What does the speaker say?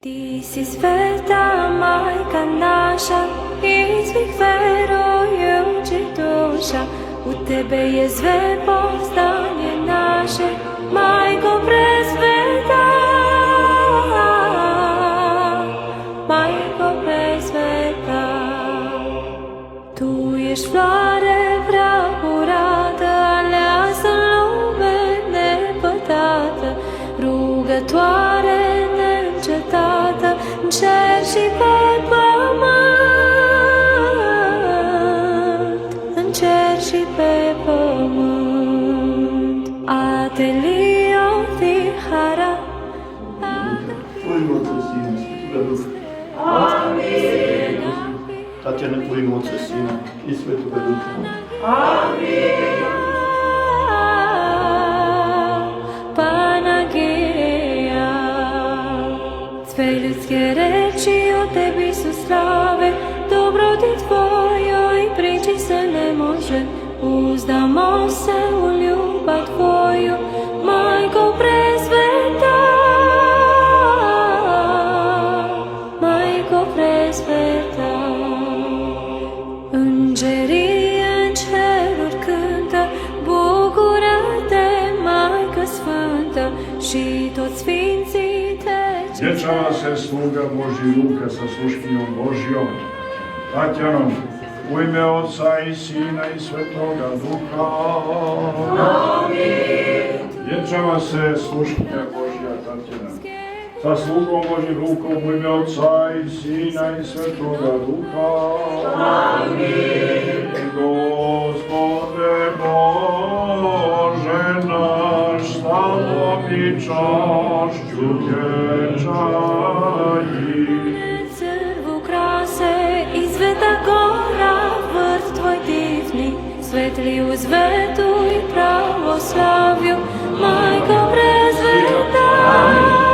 Ti si sveta majka naša, iz svih verujućih duša, u tebe je sve postanje naše, majko presveta, majko presveta. Tu ješ floare vrapurata, aleasa în lume nepătată, rugătoare neîncetată, în cer și pe pământ, în cer și pe pământ. Atelio Tihara. Amin. Tatjana, u ime Oca, Sina i Svetoga Duha. Amin. Panageja. Sve ljudske reči o tebi su slave, dobroti tvojoj priči se ne može. Uzdamo se u ljubav tvoju, majko presveta, majko presveta. Îngerii în ceruri cântă, bucură-te, Maică Sfântă, și toți sfinții te Dječava se sluga Božji Luka sa sluškinjom Božjom, Tatjanom, u ime Oca i Sina i Svetoga Duha. Amin. Dječava se sluškinja Božja Tatjana, sa slugom Božjih rukom u ime Oca i Sina i Svetoga Duha. Amin. Gospode Bože naš, stalom i čašću vječaji. Crvu krase i sveta gora, vrt tvoj divni, svetli u svetu i pravoslavlju, majko presveta.